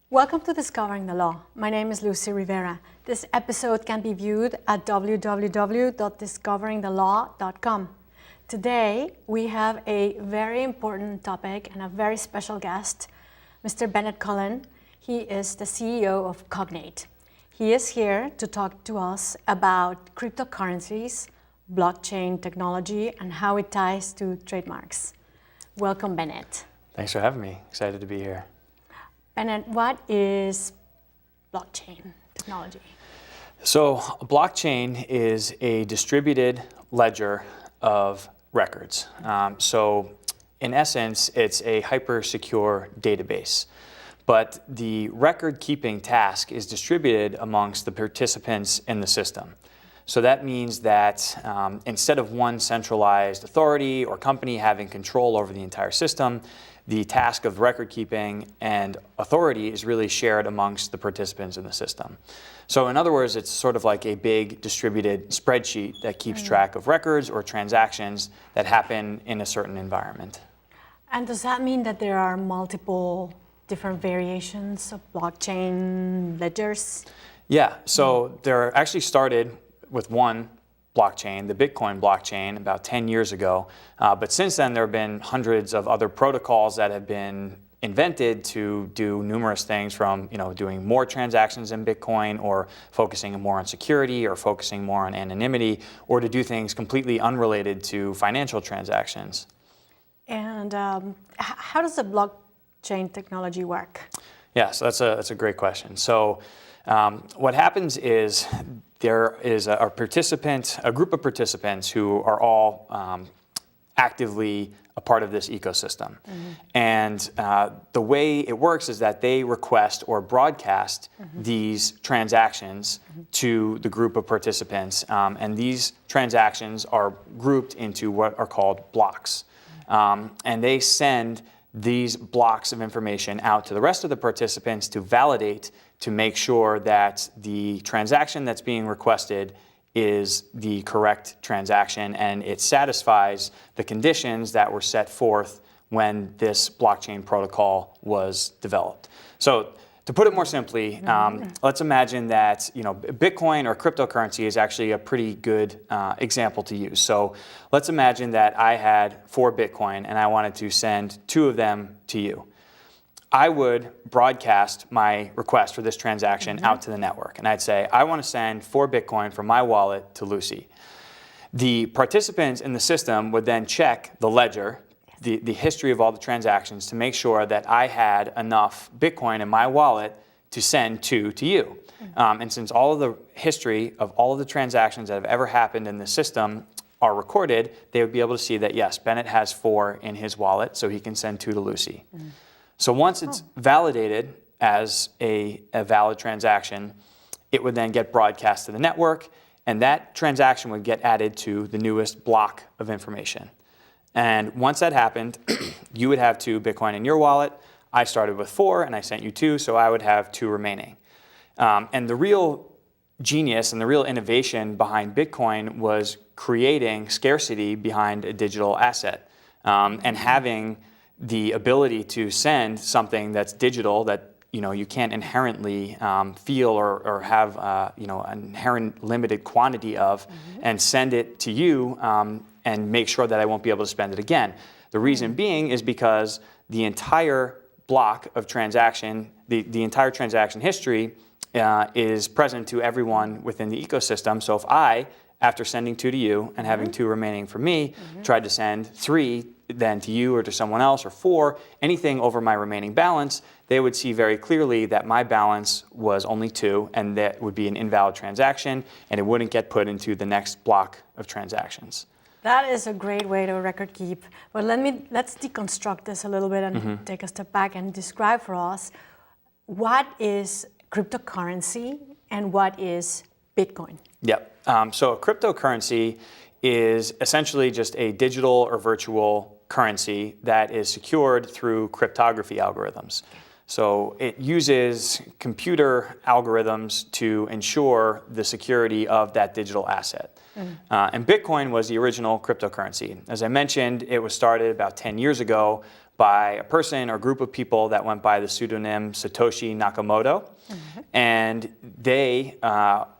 Welcome to Discovering the Law. My name is Lucy Rivera. This episode can be viewed at www.discoveringthelaw.com. Today, we have a very important topic and a very special guest, Mr. Bennett Collen. He is the CEO of Cognate. He is here to talk to us about cryptocurrencies, blockchain technology, and how it ties to trademarks. Welcome, Bennett. Thanks for having me. Excited to be here. Bennett, what is blockchain technology? So a blockchain is a distributed ledger of records. So in essence, it's a hyper-secure database. But the record-keeping task is distributed amongst the participants in the system. So that means that instead of one centralized authority or company having control over the entire system, the task of record keeping and authority is really shared amongst the participants in the system. So in other words, it's sort of like a big distributed spreadsheet that keeps track of records or transactions that happen in a certain environment. And does that mean that there are multiple different variations of blockchain ledgers? Yeah, so there actually started with one blockchain, the Bitcoin blockchain, about 10 years ago. But since then, there have been hundreds of other protocols that have been invented to do numerous things, from doing more transactions in Bitcoin, or focusing more on security, or focusing more on anonymity, or to do things completely unrelated to financial transactions. And how does the blockchain technology work? Yeah, so that's a great question. So what happens is there is a group of participants who are all actively a part of this ecosystem. And the way it works is that they request or broadcast these transactions to the group of participants. And these transactions are grouped into what are called blocks. And they send these blocks of information out to the rest of the participants to validate, to make sure that the transaction that's being requested is the correct transaction and it satisfies the conditions that were set forth when this blockchain protocol was developed. So to put it more simply, let's imagine that Bitcoin or cryptocurrency is actually a pretty good example to use. So let's imagine that I had 4 Bitcoin and I wanted to send 2 of them to you. I would broadcast my request for this transaction out to the network. And I'd say, I want to send 4 Bitcoin from my wallet to Lucy. The participants in the system would then check the ledger, the history of all the transactions, to make sure that I had enough Bitcoin in my wallet to send 2 to you. And since all of the history of all of the transactions that have ever happened in the system are recorded, they would be able to see that, yes, Bennett has 4 in his wallet, so he can send 2 to Lucy. So once it's validated as a valid transaction, it would then get broadcast to the network, and that transaction would get added to the newest block of information. And once that happened, you would have 2 Bitcoin in your wallet. I started with 4, and I sent you 2, so I would have 2 remaining. And the real genius and the real innovation behind Bitcoin was creating scarcity behind a digital asset, and having the ability to send something that's digital that you can't inherently feel or have an inherent limited quantity of, and send it to you and make sure that I won't be able to spend it again. The reason being is because the entire block of transaction, the entire transaction history is present to everyone within the ecosystem. So if I, after sending 2 to you and having 2 remaining for me, tried to send 3, then to you or to someone else, or 4, anything over my remaining balance, they would see very clearly that my balance was only 2, and that would be an invalid transaction, and it wouldn't get put into the next block of transactions. That is a great way to record keep. But let's deconstruct this a little bit and take a step back and describe for us what is cryptocurrency and what is Bitcoin. Yep. So a cryptocurrency is essentially just a digital or virtual currency that is secured through cryptography algorithms. So it uses computer algorithms to ensure the security of that digital asset. And Bitcoin was the original cryptocurrency. As I mentioned, it was started about 10 years ago by a person or group of people that went by the pseudonym Satoshi Nakamoto. And they,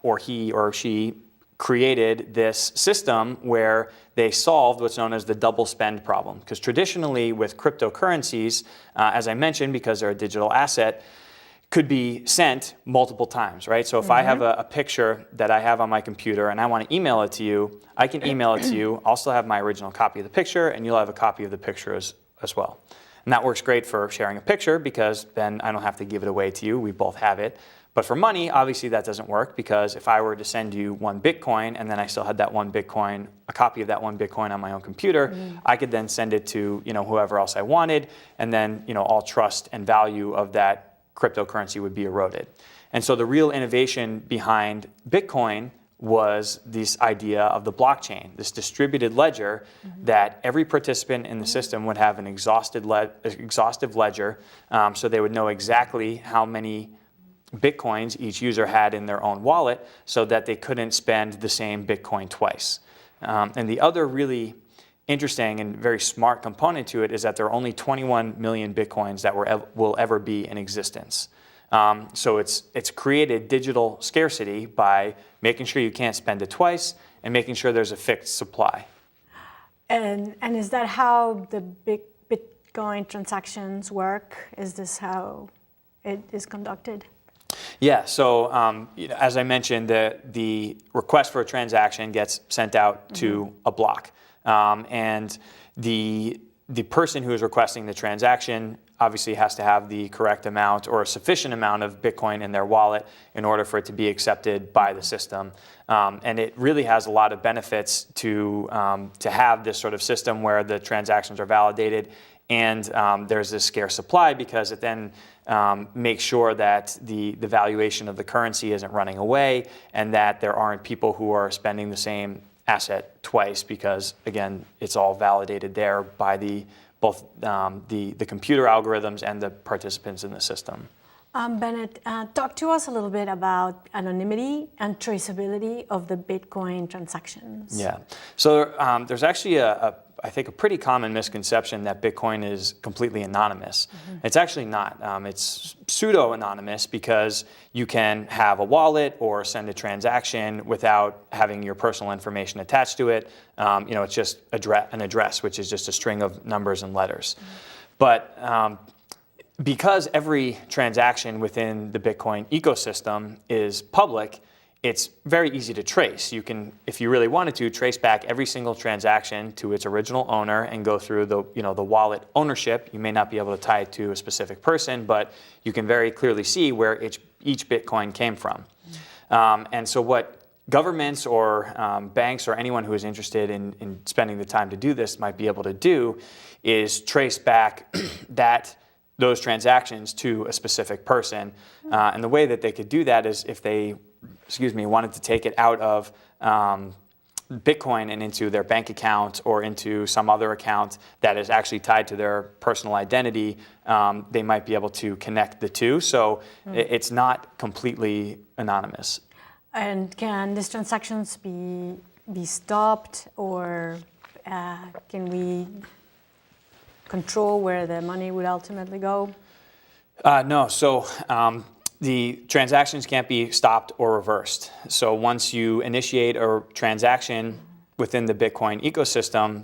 or he or she, created this system where they solved what's known as the double spend problem. Because traditionally with cryptocurrencies, as I mentioned, because they're a digital asset, could be sent multiple times, right? So if I have a picture that I have on my computer and I want to email it to you, I can email it to you. I'll still have my original copy of the picture, and you'll have a copy of the picture as well. And that works great for sharing a picture, because then I don't have to give it away to you. We both have it. But for money, obviously that doesn't work, because if I were to send you 1 Bitcoin and then I still had that 1 Bitcoin, a copy of that 1 Bitcoin on my own computer, I could then send it to whoever else I wanted, and then all trust and value of that cryptocurrency would be eroded. And so the real innovation behind Bitcoin was this idea of the blockchain, this distributed ledger that every participant in the system would have an exhaustive ledger, so they would know exactly how many Bitcoins each user had in their own wallet, so that they couldn't spend the same Bitcoin twice. And the other really interesting and very smart component to it is that there are only 21 million Bitcoins that will ever be in existence. So it's created digital scarcity by making sure you can't spend it twice and making sure there's a fixed supply. And is that how the Bitcoin transactions work? Is this how it is conducted? Yeah, so as I mentioned, the request for a transaction gets sent out to a block. And the person who is requesting the transaction obviously has to have the correct amount or a sufficient amount of Bitcoin in their wallet in order for it to be accepted by the system. And it really has a lot of benefits to have this sort of system where the transactions are validated and there's this scarce supply, because it then makes sure that the valuation of the currency isn't running away, and that there aren't people who are spending the same asset twice, because again, it's all validated there by both the computer algorithms and the participants in the system. Bennett, talk to us a little bit about anonymity and traceability of the Bitcoin transactions. Yeah, so there's actually I think a pretty common misconception that Bitcoin is completely anonymous. It's actually not. It's pseudo-anonymous because you can have a wallet or send a transaction without having your personal information attached to it. It's just an address, which is just a string of numbers and letters. But because every transaction within the Bitcoin ecosystem is public, it's very easy to trace. You can, if you really wanted to, trace back every single transaction to its original owner and go through the wallet ownership. You may not be able to tie it to a specific person, but you can very clearly see where each Bitcoin came from. And so what governments or banks or anyone who is interested in spending the time to do this might be able to do is trace back those transactions to a specific person. And the way that they could do that is if they wanted to take it out of Bitcoin and into their bank account or into some other account that is actually tied to their personal identity, they might be able to connect the two. So it's not completely anonymous. And can these transactions be stopped, or can we control where the money would ultimately go? No. So the transactions can't be stopped or reversed. So once you initiate a transaction within the Bitcoin ecosystem,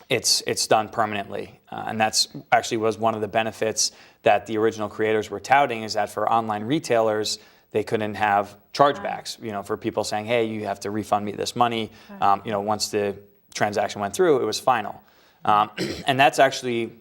it's done permanently. And that's actually was one of the benefits that the original creators were touting, is that for online retailers, they couldn't have chargebacks, for people saying, hey, you have to refund me this money. Once the transaction went through, it was final. And that's actually,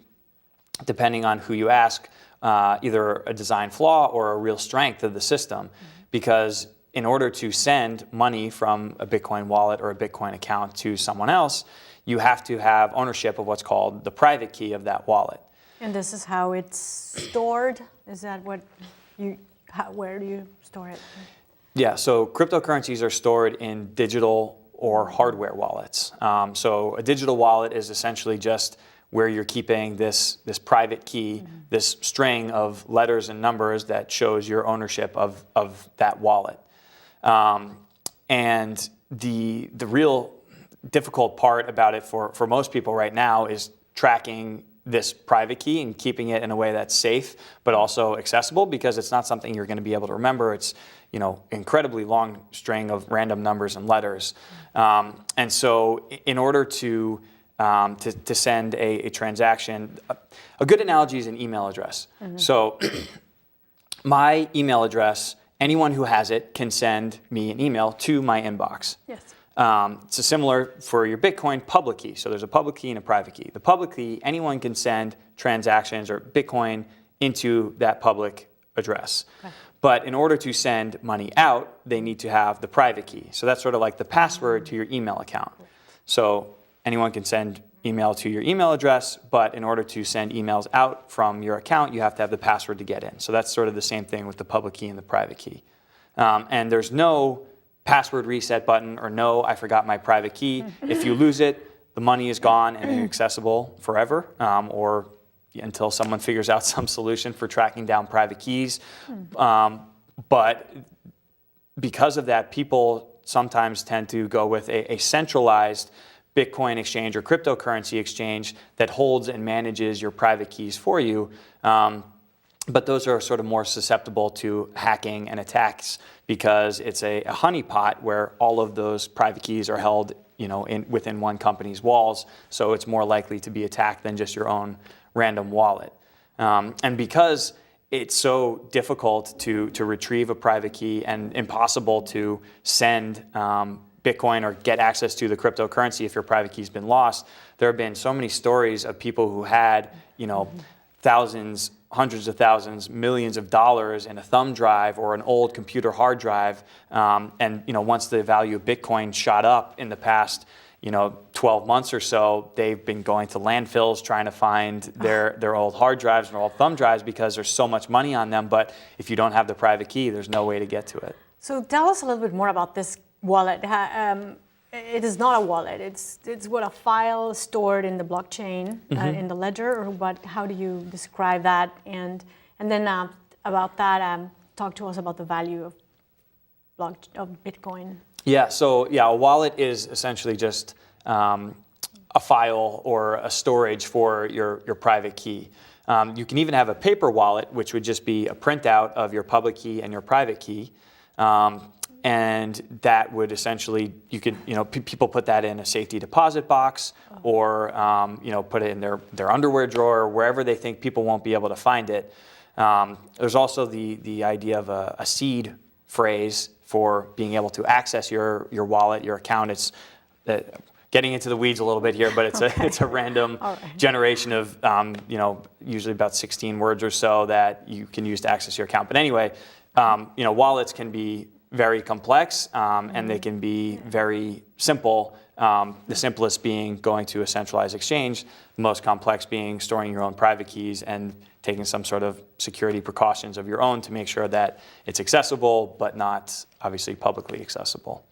depending on who you ask, either a design flaw or a real strength of the system, because in order to send money from a Bitcoin wallet or a Bitcoin account to someone else, you have to have ownership of what's called the private key of that wallet. And this is how it's stored? Is that what where do you store it? Yeah, so cryptocurrencies are stored in digital or hardware wallets. So a digital wallet is essentially just where you're keeping this private key, this string of letters and numbers that shows your ownership of that wallet. And the real difficult part about it for most people right now is tracking this private key and keeping it in a way that's safe but also accessible, because it's not something you're going to be able to remember. It's incredibly long string of random numbers and letters. And so in order to send a transaction, a good analogy is an email address. So my email address, anyone who has it can send me an email to my inbox. Yes. It's similar for your Bitcoin public key. So there's a public key and a private key. The public key, anyone can send transactions or Bitcoin into that public address. Okay. But in order to send money out, they need to have the private key. So that's sort of like the password to your email account. So anyone can send email to your email address, but in order to send emails out from your account, you have to have the password to get in. So that's sort of the same thing with the public key and the private key. And there's no password reset button or no, I forgot my private key. If you lose it, the money is gone and inaccessible forever, or until someone figures out some solution for tracking down private keys. But because of that, people sometimes tend to go with a centralized Bitcoin exchange or cryptocurrency exchange that holds and manages your private keys for you. But those are sort of more susceptible to hacking and attacks because it's a honeypot where all of those private keys are held, within one company's walls. So it's more likely to be attacked than just your own random wallet. And because it's so difficult to retrieve a private key and impossible to send Bitcoin or get access to the cryptocurrency if your private key's been lost, there have been so many stories of people who had, thousands, hundreds of thousands, millions of dollars in a thumb drive or an old computer hard drive. And once the value of Bitcoin shot up in the past 12 months or so, they've been going to landfills trying to find their old hard drives and old thumb drives because there's so much money on them. But if you don't have the private key, there's no way to get to it. So tell us a little bit more about this wallet. It is not a wallet. It's what a file stored in the blockchain, in the ledger, or what? How do you describe that? And then about that, talk to us about the value of Bitcoin. Yeah. So a wallet is essentially just a file or a storage for your private key. You can even have a paper wallet, which would just be a printout of your public key and your private key. And that would essentially, people put that in a safety deposit box or, put it in their underwear drawer, wherever they think people won't be able to find it. There's also the idea of a seed phrase for being able to access your wallet, your account. It's getting into the weeds a little bit here, but it's a random generation of, usually about 16 words or so that you can use to access your account. But anyway, wallets can be very complex, and they can be very simple. The simplest being going to a centralized exchange, the most complex being storing your own private keys and taking some sort of security precautions of your own to make sure that it's accessible, but not obviously publicly accessible.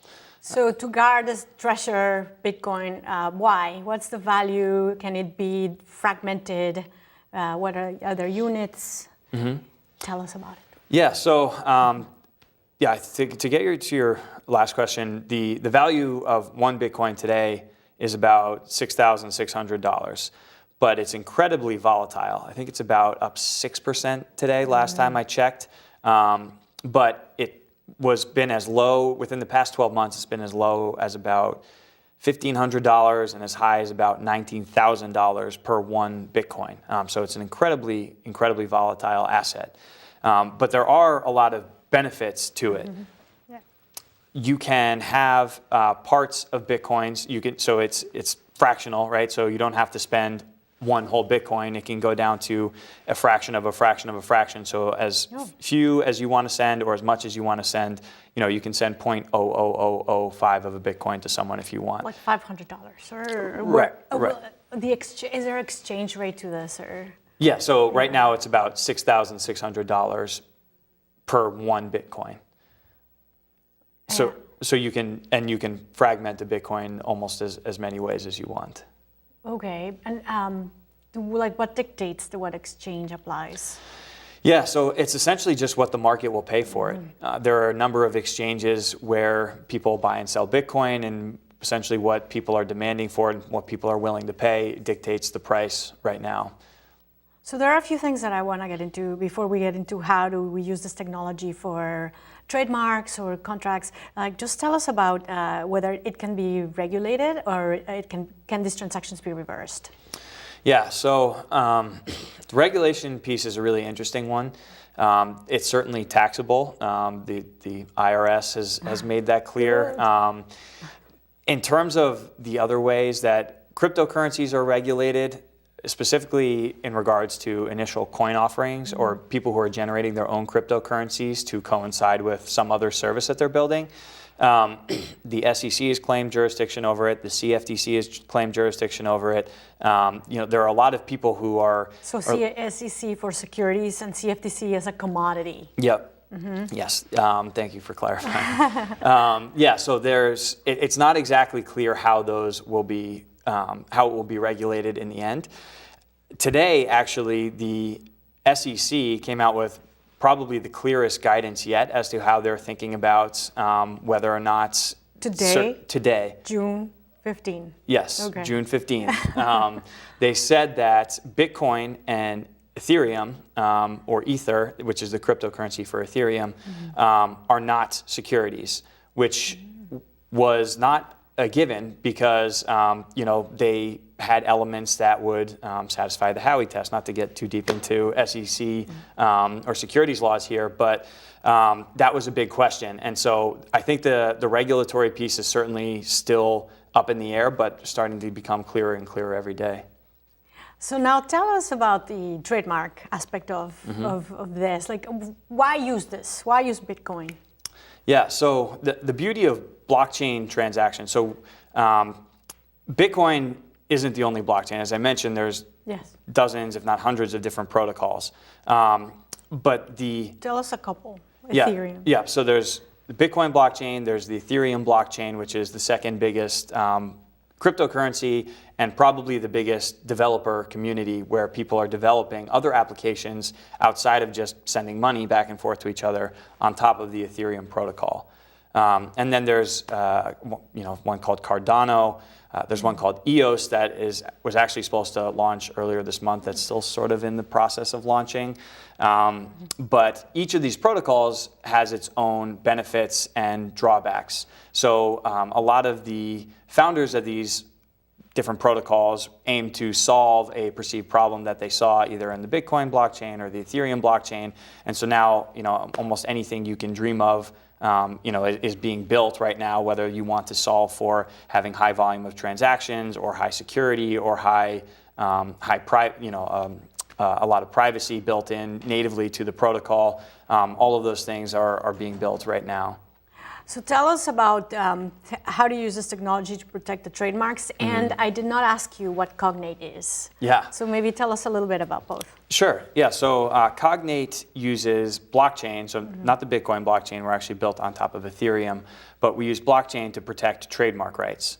So to guard this treasure, Bitcoin, why? What's the value? Can it be fragmented? What are other units? Tell us about it. Yeah, so to get to your last question, the value of one Bitcoin today is about $6,600, but it's incredibly volatile. I think it's about up 6% today, last time I checked. But it was been as low, within the past 12 months, it's been as low as about $1,500 and as high as about $19,000 per one Bitcoin. So it's an incredibly, incredibly volatile asset. But there are a lot of benefits to it. You can have parts of Bitcoins. So it's fractional, right? So you don't have to spend one whole Bitcoin. It can go down to a fraction of a fraction of a fraction. So as few as you want to send or as much as you want to send, you can send 0.00005 of a Bitcoin to someone if you want. Like $500 or Right. Is there exchange rate to this or? Yeah, so right now it's about $6,600 per one Bitcoin. So you can fragment a Bitcoin almost as many ways as you want. Okay, and what dictates what exchange applies? Yeah, so it's essentially just what the market will pay for it. There are a number of exchanges where people buy and sell Bitcoin, and essentially what people are demanding for it and what people are willing to pay dictates the price right now. So there are a few things that I want to get into before we get into how do we use this technology for trademarks or contracts. Just tell us about whether it can be regulated or can these transactions be reversed? Yeah, so the regulation piece is a really interesting one. It's certainly taxable. The IRS has made that clear. In terms of the other ways that cryptocurrencies are regulated, specifically in regards to initial coin offerings or people who are generating their own cryptocurrencies to coincide with some other service that they're building. The SEC has claimed jurisdiction over it. The CFTC has claimed jurisdiction over it. There are a lot of people who are... So SEC for securities and CFTC as a commodity. Yep. Mm-hmm. Yes. Thank you for clarifying. So it's not exactly clear how those will be how it will be regulated in the end. Today, actually, the SEC came out with probably the clearest guidance yet as to how they're thinking about whether or not... Today. June 15th. Yes, okay. June 15th. They said that Bitcoin and Ethereum, or Ether, which is the cryptocurrency for Ethereum, are not securities, which was not a given because they had elements that would satisfy the Howey test. Not to get too deep into SEC or securities laws here, but that was a big question. And so I think the regulatory piece is certainly still up in the air, but starting to become clearer and clearer every day. So now tell us about the trademark aspect of this. Why use this? Why use Bitcoin? Yeah, so the beauty of blockchain transactions. So Bitcoin isn't the only blockchain. As I mentioned, there's dozens, if not hundreds, of different protocols. But tell us a couple. Ethereum. Yeah. So there's the Bitcoin blockchain. There's the Ethereum blockchain, which is the second biggest cryptocurrency and probably the biggest developer community where people are developing other applications outside of just sending money back and forth to each other on top of the Ethereum protocol. And then there's one called Cardano. There's one called EOS that was actually supposed to launch earlier this month. That's still sort of in the process of launching. But each of these protocols has its own benefits and drawbacks. So a lot of the founders of these different protocols aim to solve a perceived problem that they saw either in the Bitcoin blockchain or the Ethereum blockchain. And so now, almost anything you can dream of is being built right now, whether you want to solve for having high volume of transactions or high security or a lot of privacy built in natively to the protocol. All of those things are being built right now. So tell us about how to use this technology to protect the trademarks. And I did not ask you what Cognate is. Yeah. So maybe tell us a little bit about both. Sure. Yeah. So Cognate uses blockchain. So not the Bitcoin blockchain. We're actually built on top of Ethereum. But we use blockchain to protect trademark rights.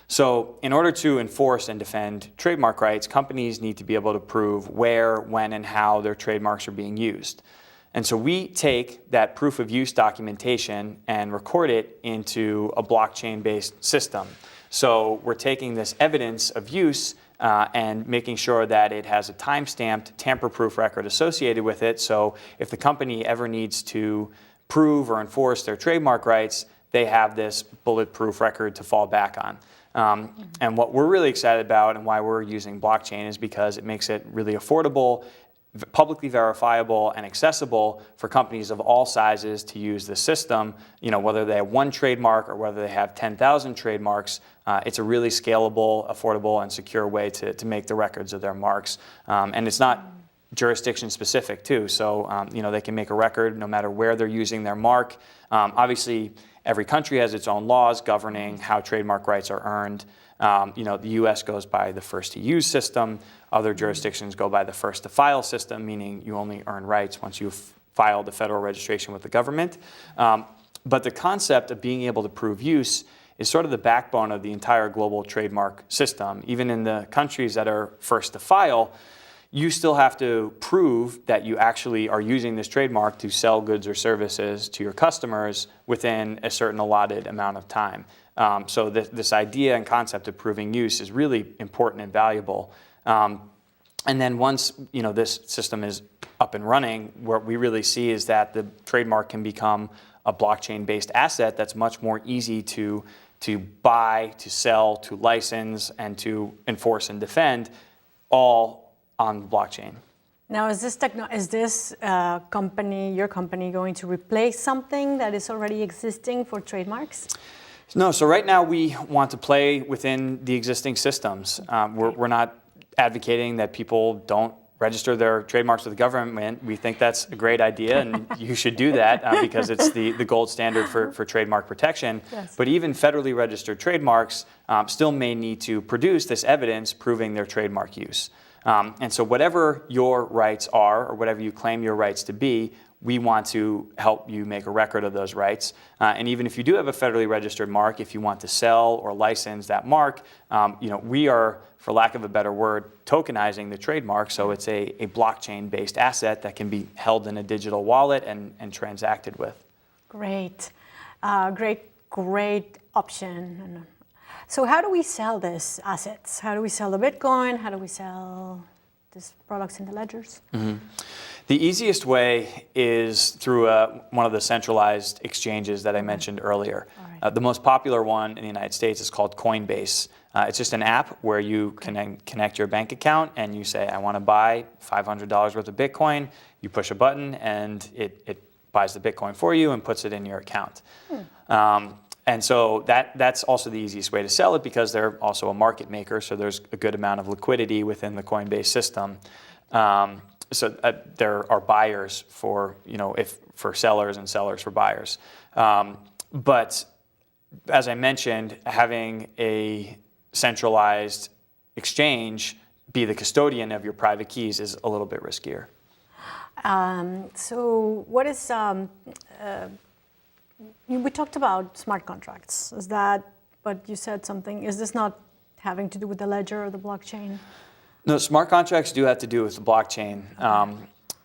So in order to enforce and defend trademark rights, companies need to be able to prove where, when, and how their trademarks are being used. And so we take that proof of use documentation and record it into a blockchain-based system. So we're taking this evidence of use and making sure that it has a time-stamped, tamper-proof record associated with it. So if the company ever needs to prove or enforce their trademark rights, they have this bulletproof record to fall back on. And what we're really excited about and why we're using blockchain is because it makes it really affordable, publicly verifiable and accessible for companies of all sizes to use the system. Whether they have one trademark or whether they have 10,000 trademarks, it's a really scalable, affordable, and secure way to make the records of their marks. And it's not jurisdiction specific too. So they can make a record no matter where they're using their mark. Obviously, every country has its own laws governing how trademark rights are earned. The U.S. goes by the first-to-use system. Other jurisdictions go by the first-to-file system, meaning you only earn rights once you've filed a federal registration with the government. But the concept of being able to prove use is sort of the backbone of the entire global trademark system. Even in the countries that are first to file, you still have to prove that you actually are using this trademark to sell goods or services to your customers within a certain allotted amount of time. So this idea and concept of proving use is really important and valuable. And then once this system is up and running, what we really see is that the trademark can become a blockchain-based asset that's much more easy to buy, to sell, to license, and to enforce and defend, all on the blockchain. Now, is this your company, going to replace something that is already existing for trademarks? No. So right now we want to play within the existing systems. We're not advocating that people don't register their trademarks with the government. We think that's a great idea, and you should do that because it's the gold standard for trademark protection. Yes. But even federally registered trademarks still may need to produce this evidence proving their trademark use. And so whatever your rights are, or whatever you claim your rights to be, we want to help you make a record of those rights. And even if you do have a federally registered mark, if you want to sell or license that mark, we are, for lack of a better word, tokenizing the trademark. So it's a blockchain-based asset that can be held in a digital wallet and transacted with. Great. Great option. So how do we sell these assets? How do we sell the Bitcoin? How do we sell these products in the ledgers? Mm-hmm. The easiest way is through one of the centralized exchanges that I mentioned earlier. Right. The most popular one in the United States is called Coinbase. It's just an app where you can connect your bank account and you say, I want to buy $500 worth of Bitcoin. You push a button and it buys the Bitcoin for you and puts it in your account. And so that's also the easiest way to sell it because they're also a market maker, so there's a good amount of liquidity within the Coinbase system. So there are buyers for sellers and sellers for buyers. But as I mentioned, having a centralized exchange be the custodian of your private keys is a little bit riskier. So what is we talked about smart contracts. But you said something, is this not having to do with the ledger or the blockchain? No, smart contracts do have to do with the blockchain,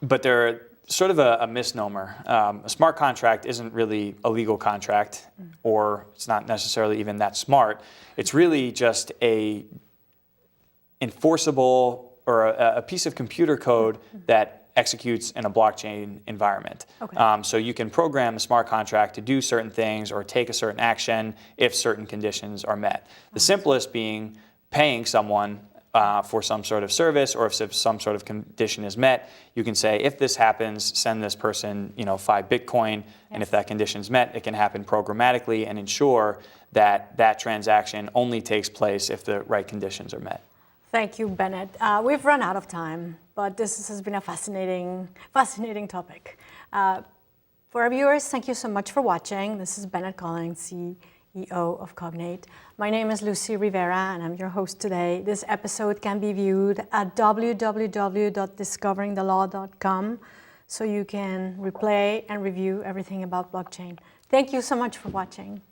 but they're sort of a misnomer. A smart contract isn't really a legal contract, or it's not necessarily even that smart. It's really just a enforceable or a piece of computer code that executes in a blockchain environment. Okay. So you can program a smart contract to do certain things or take a certain action if certain conditions are met. The simplest being paying someone for some sort of service, or if some sort of condition is met, you can say, if this happens, send this person 5 Bitcoin, yes. And if that condition is met, it can happen programmatically and ensure that that transaction only takes place if the right conditions are met. Thank you, Bennett. We've run out of time, but this has been a fascinating topic. For our viewers, thank you so much for watching. This is Bennett Collen, CEO of Cognate. My name is Lucy Rivera, and I'm your host today. This episode can be viewed at www.discoveringthelaw.com, so you can replay and review everything about blockchain. Thank you so much for watching.